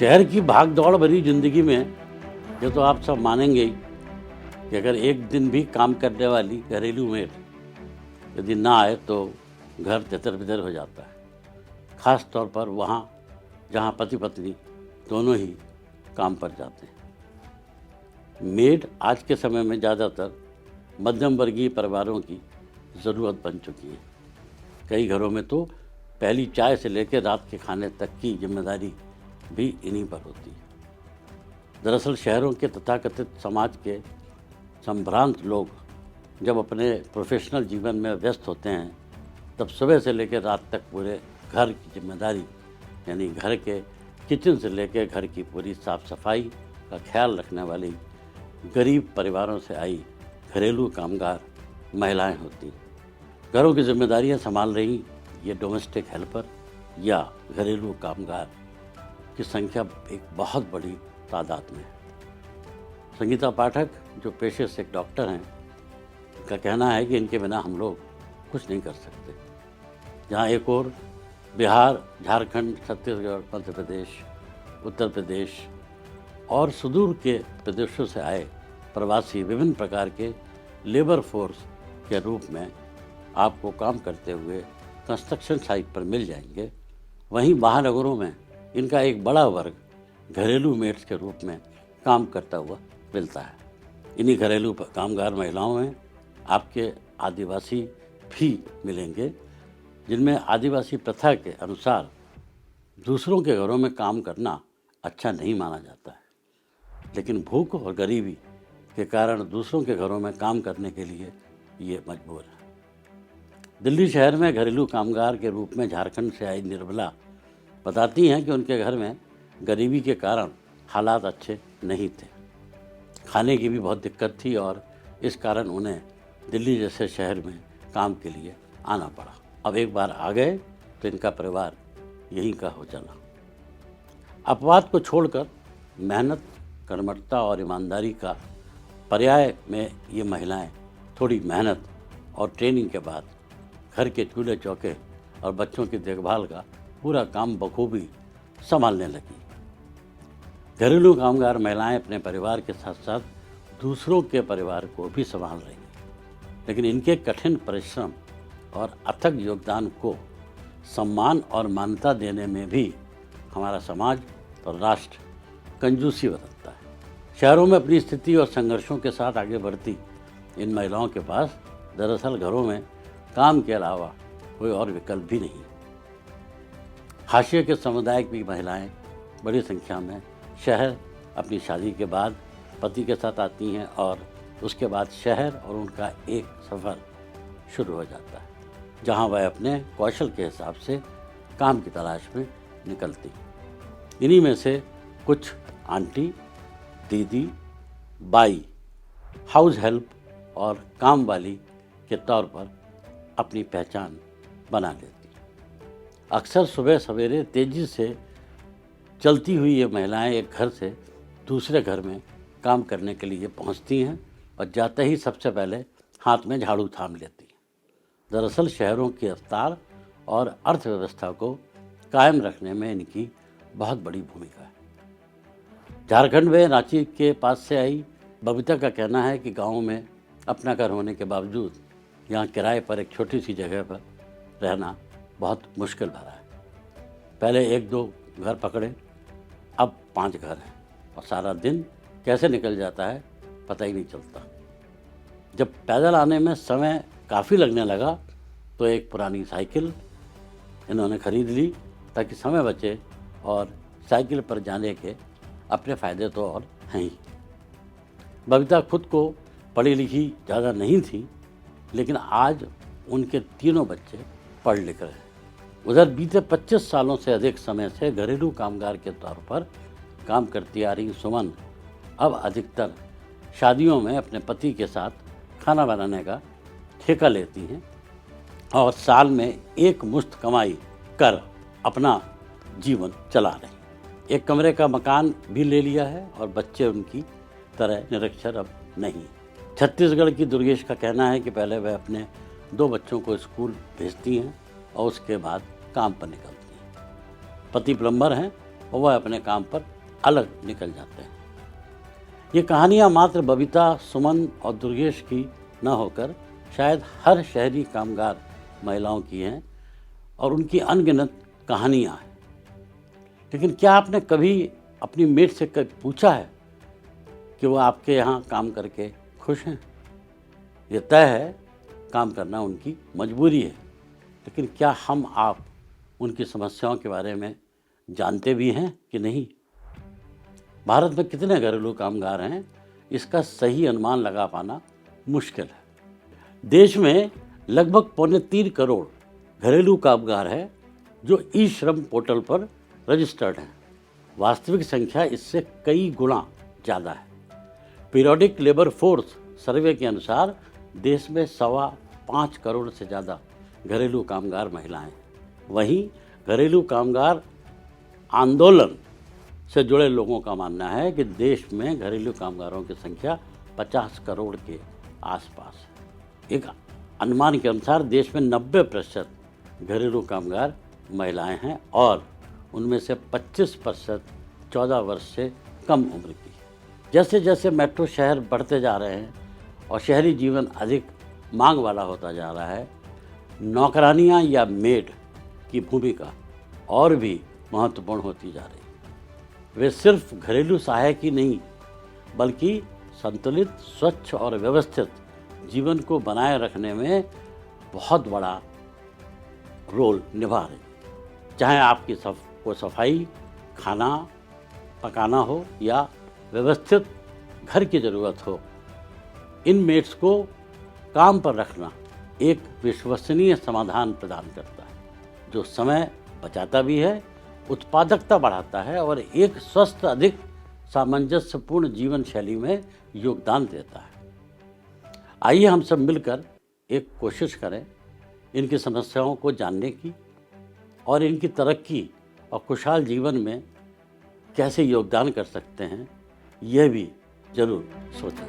शहर की भाग दौड़ भरी जिंदगी में ये तो आप सब मानेंगे ही कि अगर एक दिन भी काम करने वाली घरेलू मेड यदि ना आए तो घर तितर बितर हो जाता है। खास तौर पर वहाँ जहाँ पति पत्नी दोनों ही काम पर जाते हैं। मेड आज के समय में ज़्यादातर मध्यम वर्गीय परिवारों की ज़रूरत बन चुकी है। कई घरों में तो पहली चाय से लेकर रात के खाने तक की जिम्मेदारी भी इन्हीं पर होती है। दरअसल शहरों के तथाकथित समाज के संभ्रांत लोग जब अपने प्रोफेशनल जीवन में व्यस्त होते हैं तब सुबह से लेकर रात तक पूरे घर की जिम्मेदारी यानी घर के किचन से लेकर घर की पूरी साफ सफाई का ख्याल रखने वाली गरीब परिवारों से आई घरेलू कामगार महिलाएं होती हैं। घरों की जिम्मेदारियां संभाल रही ये डोमेस्टिक हेल्पर या घरेलू कामगार की संख्या एक बहुत बड़ी तादाद में है। संगीता पाठक जो पेशे से एक डॉक्टर हैं, उनका कहना है कि इनके बिना हम लोग कुछ नहीं कर सकते। जहाँ एक और बिहार, झारखंड, छत्तीसगढ़, मध्य प्रदेश, उत्तर प्रदेश और सुदूर के प्रदेशों से आए प्रवासी विभिन्न प्रकार के लेबर फोर्स के रूप में आपको काम करते हुए कंस्ट्रक्शन साइट पर मिल जाएंगे, वहीं महानगरों में इनका एक बड़ा वर्ग घरेलू मेड्स के रूप में काम करता हुआ मिलता है। इन्हीं घरेलू कामगार महिलाओं में आपके आदिवासी भी मिलेंगे, जिनमें आदिवासी प्रथा के अनुसार दूसरों के घरों में काम करना अच्छा नहीं माना जाता है, लेकिन भूख और गरीबी के कारण दूसरों के घरों में काम करने के लिए ये मजबूर है। दिल्ली शहर में घरेलू कामगार के रूप में झारखंड से आई निर्मला बताती हैं कि उनके घर में गरीबी के कारण हालात अच्छे नहीं थे। खाने की भी बहुत दिक्कत थी और इस कारण उन्हें दिल्ली जैसे शहर में काम के लिए आना पड़ा। अब एक बार आ गए तो इनका परिवार यहीं का हो चला। अपवाद को छोड़कर मेहनत, कर्मठता और ईमानदारी का पर्याय में ये महिलाएं थोड़ी मेहनत और ट्रेनिंग के बाद घर के चूल्हे चौके और बच्चों की देखभाल का पूरा काम बखूबी संभालने लगी। घरेलू कामगार महिलाएं अपने परिवार के साथ साथ दूसरों के परिवार को भी संभाल रही हैं, लेकिन इनके कठिन परिश्रम और अथक योगदान को सम्मान और मान्यता देने में भी हमारा समाज और राष्ट्र कंजूसी बरतता है। शहरों में अपनी स्थिति और संघर्षों के साथ आगे बढ़ती इन महिलाओं के पास दरअसल घरों में काम के अलावा कोई और विकल्प भी नहीं। हाशिए के समुदाय की महिलाएं बड़ी संख्या में शहर अपनी शादी के बाद पति के साथ आती हैं और उसके बाद शहर और उनका एक सफ़र शुरू हो जाता है, जहां वह अपने कौशल के हिसाब से काम की तलाश में निकलती। इन्हीं में से कुछ आंटी, दीदी, बाई, हाउस हेल्प और काम वाली के तौर पर अपनी पहचान बना लेती। अक्सर सुबह सवेरे तेज़ी से चलती हुई ये महिलाएं एक घर से दूसरे घर में काम करने के लिए पहुंचती हैं और जाते ही सबसे पहले हाथ में झाड़ू थाम लेती हैं। दरअसल शहरों की रफ्तार और अर्थव्यवस्था को कायम रखने में इनकी बहुत बड़ी भूमिका है। झारखंड में रांची के पास से आई बबीता का कहना है कि गाँव में अपना घर होने के बावजूद यहाँ किराए पर एक छोटी सी जगह पर रहना बहुत मुश्किल भरा है। पहले 1-2 घर पकड़े, अब 5 घर हैं और सारा दिन कैसे निकल जाता है पता ही नहीं चलता। जब पैदल आने में समय काफ़ी लगने लगा तो एक पुरानी साइकिल इन्होंने ख़रीद ली ताकि समय बचे, और साइकिल पर जाने के अपने फ़ायदे तो और हैं ही। बबीता खुद को पढ़ी लिखी ज़्यादा नहीं थी, लेकिन आज उनके तीनों बच्चे पढ़ लिख रहे हैं। उधर बीते 25 सालों से अधिक समय से घरेलू कामगार के तौर पर काम करती आ रही सुमन अब अधिकतर शादियों में अपने पति के साथ खाना बनाने का ठेका लेती हैं और साल में एक मुश्त कमाई कर अपना जीवन चला रही। एक कमरे का मकान भी ले लिया है और बच्चे उनकी तरह निरक्षर अब नहीं। छत्तीसगढ़ की दुर्गेश का कहना है कि पहले वह अपने 2 बच्चों को स्कूल भेजती हैं और उसके बाद काम पर निकलती हैं। पति प्लम्बर हैं और वह अपने काम पर अलग निकल जाते हैं। ये कहानियाँ मात्र बबीता, सुमन और दुर्गेश की न होकर शायद हर शहरी कामगार महिलाओं की हैं और उनकी अनगिनत कहानियाँ हैं। लेकिन क्या आपने कभी अपनी मेट से कभी पूछा है कि वो आपके यहाँ काम करके खुश हैं? ये तय है, काम करना उनकी मजबूरी है, लेकिन क्या हम आप उनकी समस्याओं के बारे में जानते भी हैं कि नहीं? भारत में कितने घरेलू कामगार हैं, इसका सही अनुमान लगा पाना मुश्किल है। देश में लगभग 3.25 करोड़ घरेलू कामगार हैं जो ई श्रम पोर्टल पर रजिस्टर्ड हैं। वास्तविक संख्या इससे कई गुना ज़्यादा है। पीरियोडिक लेबर फोर्स सर्वे के अनुसार देश में 5.25 करोड़ से ज़्यादा घरेलू कामगार महिलाएं। वहीं घरेलू कामगार आंदोलन से जुड़े लोगों का मानना है कि देश में घरेलू कामगारों की संख्या 50 करोड़ के आसपास है। एक अनुमान के अनुसार देश में 90% घरेलू कामगार महिलाएं हैं और उनमें से 25% 14 वर्ष से कम उम्र की है। जैसे जैसे मेट्रो शहर बढ़ते जा रहे हैं और शहरी जीवन अधिक मांग वाला होता जा रहा है, नौकरानियां या मेड की भूमिका और भी महत्वपूर्ण होती जा रही है। वे सिर्फ घरेलू सहायक ही नहीं, बल्कि संतुलित, स्वच्छ और व्यवस्थित जीवन को बनाए रखने में बहुत बड़ा रोल निभा रही हैं। चाहे आपकी सफाई, खाना पकाना हो या व्यवस्थित घर की ज़रूरत हो, इन मेट्स को काम पर रखना एक विश्वसनीय समाधान प्रदान करता है, जो समय बचाता भी है, उत्पादकता बढ़ाता है और एक स्वस्थ, अधिक सामंजस्यपूर्ण जीवन शैली में योगदान देता है। आइए हम सब मिलकर एक कोशिश करें इनकी समस्याओं को जानने की और इनकी तरक्की और खुशहाल जीवन में कैसे योगदान कर सकते हैं, यह भी जरूर सोचें।